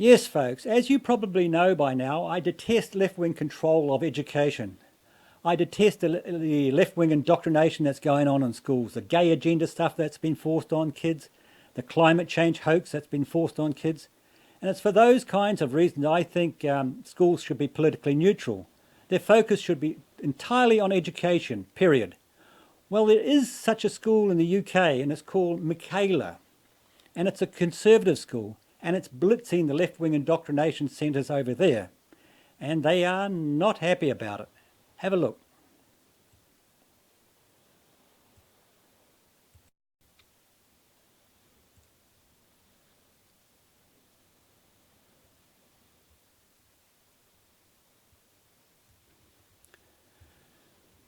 Yes, folks, as you probably know by now, I detest left-wing control of education. I detest the left-wing indoctrination that's going on in schools, the gay agenda stuff that's been forced on kids, the climate change hoax that's been forced on kids. And it's for those kinds of reasons I think schools should be politically neutral. Their focus should be entirely on education, period. Well, there is such a school in the UK, and it's called Michaela. And it's a conservative school, and it's blitzing the left-wing indoctrination centres over there. And they are not happy about it. Have a look.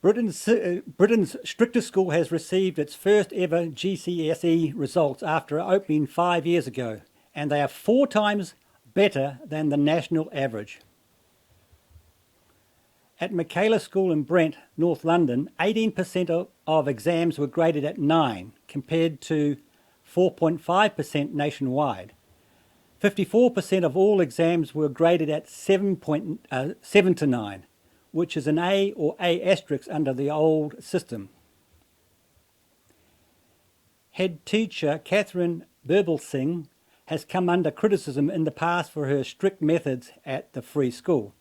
Britain's strictest school has received its first ever GCSE results after opening 5 years ago, and they are 4 times better than the national average. At Michaela School in Brent, North London, 18% of exams were graded at 9, compared to 4.5% nationwide. 54% of all exams were graded at 7 to 9, which is an A or A asterisk under the old system. Head teacher Catherine Birbelsingh has come under criticism in the past for her strict methods at the free school,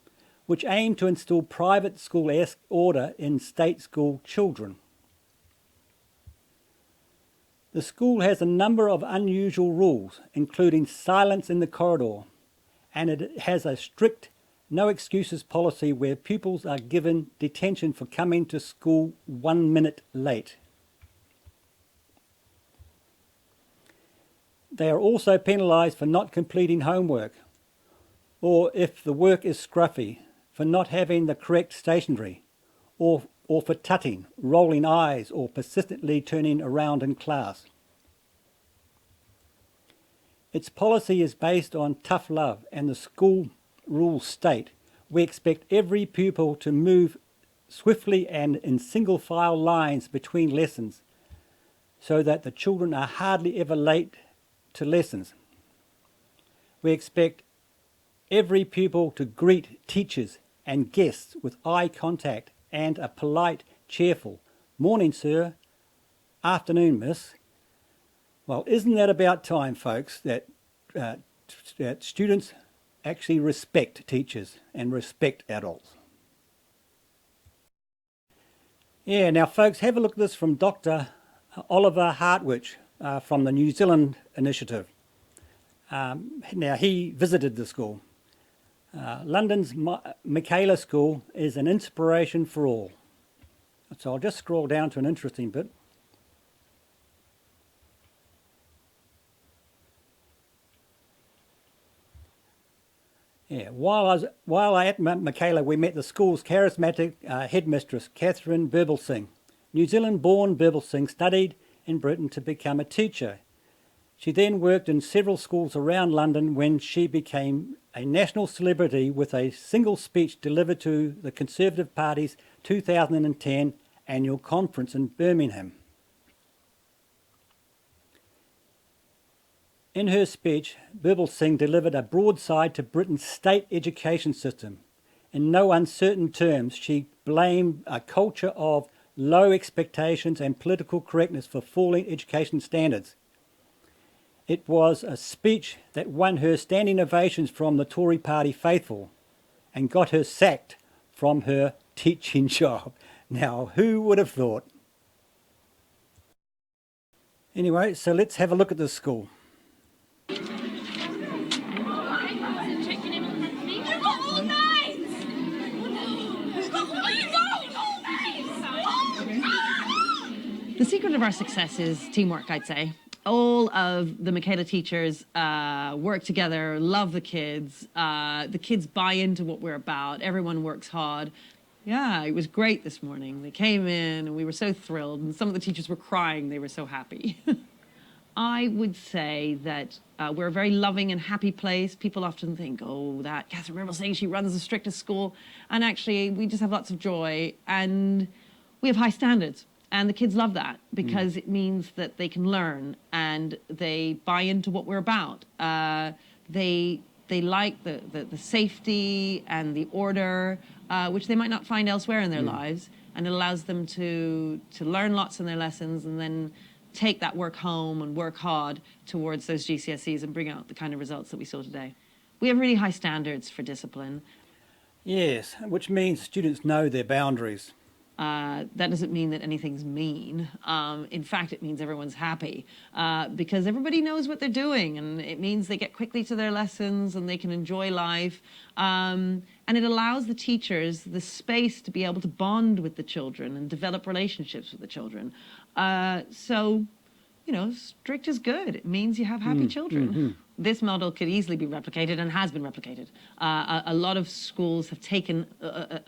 which aim to instill private school-esque order in state school children. The school has a number of unusual rules, including silence in the corridor, and it has a strict no excuses policy where pupils are given detention for coming to school 1 minute late. They are also penalised for not completing homework, or if the work is scruffy, for not having the correct stationery, or for tutting, rolling eyes, or persistently turning around in class. Its policy is based on tough love, and the school rules state, we expect every pupil to move swiftly and in single file lines between lessons so that the children are hardly ever late to lessons. We expect every pupil to greet teachers and guests with eye contact and a polite, cheerful, morning sir, afternoon miss. Well, isn't that about time, folks, that students actually respect teachers and respect adults? Yeah, now folks, have a look at this from Dr. Oliver Hardwick from the New Zealand Initiative. Now, he visited the school. London's Michaela School is an inspiration for all. So I'll just scroll down to an interesting bit. Yeah, while at Michaela, we met the school's charismatic headmistress, Catherine Birbelsingh. New Zealand-born Birbelsingh studied in Britain to become a teacher. She then worked in several schools around London when she became a national celebrity with a single speech delivered to the Conservative Party's 2010 annual conference in Birmingham. In her speech, Birbelsingh delivered a broadside to Britain's state education system. In no uncertain terms, she blamed a culture of low expectations and political correctness for falling education standards. It was a speech that won her standing ovations from the Tory party faithful and got her sacked from her teaching job. Now, who would have thought? Anyway, so let's have a look at this school. The secret of our success is teamwork, I'd say. All of the Michaela teachers work together, love the kids buy into what we're about, everyone works hard. Yeah, it was great this morning. They came in and we were so thrilled, and some of the teachers were crying, they were so happy. I would say that we're a very loving and happy place. People often think, oh, that Catherine Rimmel saying she runs the strictest school. And actually, we just have lots of joy and we have high standards. And the kids love that because it means that they can learn and they buy into what we're about. They They like the safety and the order, which they might not find elsewhere in their lives. And it allows them to learn lots in their lessons and then take that work home and work hard towards those GCSEs and bring out the kind of results that we saw today. We have really high standards for discipline. Yes, which means students know their boundaries. That doesn't mean that anything's mean. In fact, it means everyone's happy because everybody knows what they're doing, and it means they get quickly to their lessons and they can enjoy life. And it allows the teachers the space to be able to bond with the children and develop relationships with the children. So, you know, strict is good. It means you have happy children. This model could easily be replicated and has been replicated. A lot of schools have taken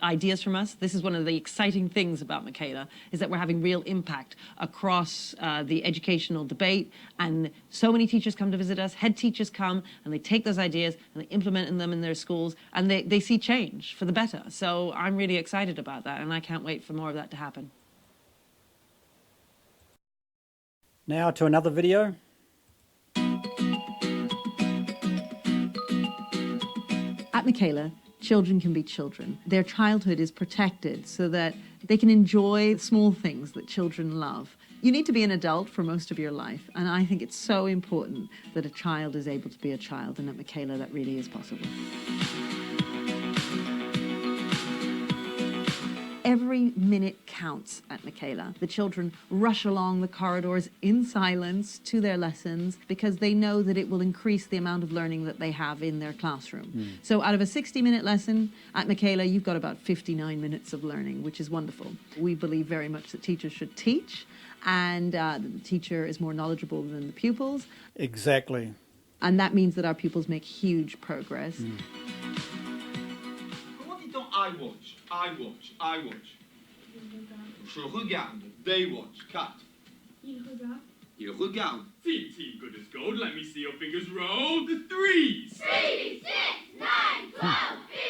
ideas from us. This is one of the exciting things about Michaela, is that we're having real impact across the educational debate. And so many teachers come to visit us, head teachers come, and they take those ideas and they implement them in their schools, and they see change for the better. So I'm really excited about that, and I can't wait for more of that to happen. Now to another video. At Michaela, children can be children. Their childhood is protected so that they can enjoy small things that children love. You need to be an adult for most of your life, and I think it's so important that a child is able to be a child, and at Michaela that really is possible. Every minute counts at Michaela. The children rush along the corridors in silence to their lessons because they know that it will increase the amount of learning that they have in their classroom. So out of a 60-minute lesson at Michaela, you've got about 59 minutes of learning, which is wonderful. We believe very much that teachers should teach, and the teacher is more knowledgeable than the pupils. Exactly. And that means that our pupils make huge progress. I watch, I watch, I watch. Je regarde, they watch, cut. Il regarde. Il regarde. Team good as gold. Let me see your fingers roll. The threes. 3, 6, 9, 12,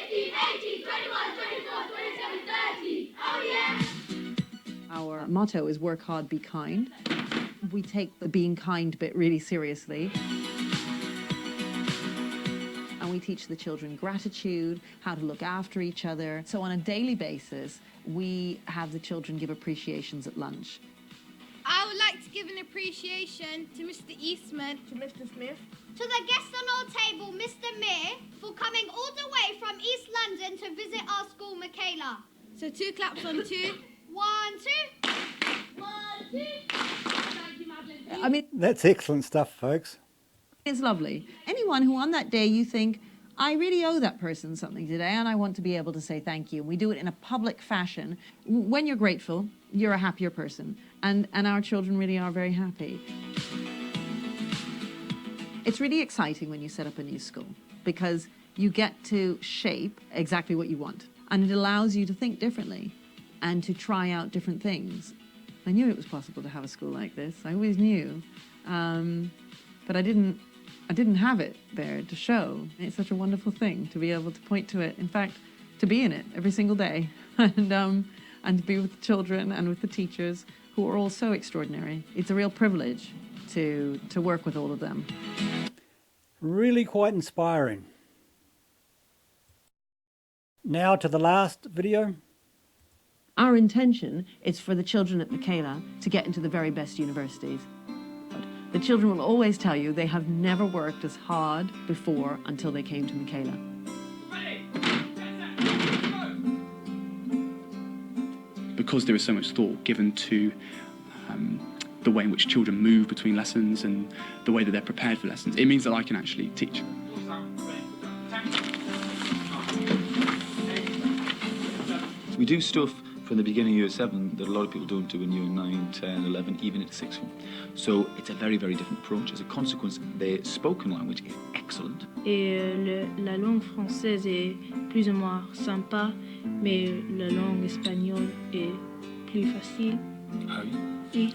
15, 18, 21, 24, 27, 30. Oh yeah! Our motto is work hard, be kind. We take the being kind bit really seriously. And we teach the children gratitude, how to look after each other. So on a daily basis, we have the children give appreciations at lunch. I would like to give an appreciation to Mr. Eastman, To Mr. Smith. to the guest on our table, Mr. Mir, for coming all the way from East London to visit our school, Michaela. So 2 claps on 2. 1, 2. 1, 2. Thank you, Madeline. I mean, That's excellent stuff, folks. it's lovely. Anyone who on that day you think, I really owe that person something today and I want to be able to say thank you. We do it in a public fashion. When you're grateful, you're a happier person. And our children really are very happy. It's really exciting when you set up a new school because you get to shape exactly what you want. And it allows you to think differently and to try out different things. I knew it was possible to have a school like this. I always knew. But I didn't have it there to show. It's such a wonderful thing to be able to point to it. In fact, to be in it every single day and to be with the children and with the teachers who are all so extraordinary. It's a real privilege to work with all of them. Really quite inspiring. Now to the last video. Our intention is for the children at Michaela to get into the very best universities. The children will always tell you they have never worked as hard before until they came to Michaela. Because there is so much thought given to the way in which children move between lessons and the way that they're prepared for lessons, it means that I can actually teach. We do stuff from the beginning of year 7 that a lot of people don't do in year 9, 10, 11, even into 6th form. So it's a very, very different approach. As a consequence, the spoken language is excellent. Et la langue française est plus ou moins sympa, mais la langue espagnole est plus facile. Oui.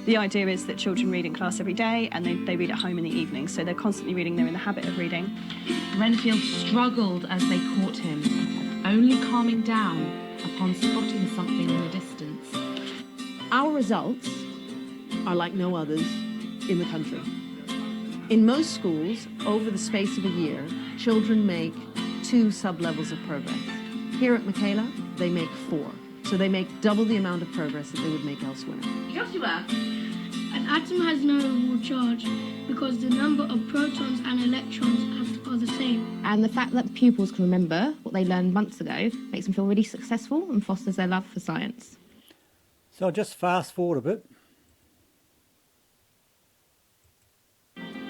The idea is that children read in class every day and they read at home in the evening, so they're constantly reading, they're in the habit of reading. Renfield struggled as they caught him, only calming down upon spotting something in the distance. Our results are like no others in the country. In most schools, over the space of a year, children make 2 sub-levels of progress. Here at Michaela, they make 4. So they make double the amount of progress that they would make elsewhere. Joshua, an atom has no overall charge because the number of protons and electrons are the same. And the fact that the pupils can remember what they learned months ago makes them feel really successful and fosters their love for science. So I'll just fast forward a bit.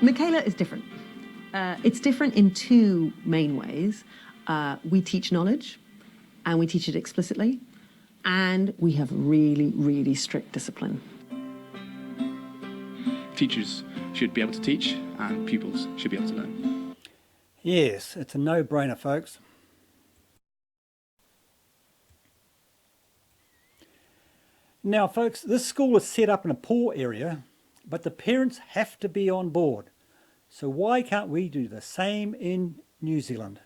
Michaela is different. It's different in 2 main ways. We teach knowledge, and we teach it explicitly, and we have really, really strict discipline. Teachers should be able to teach and pupils should be able to learn. Yes, it's a no-brainer, folks. Now, folks, this school is set up in a poor area, but the parents have to be on board. So why can't we do the same in New Zealand?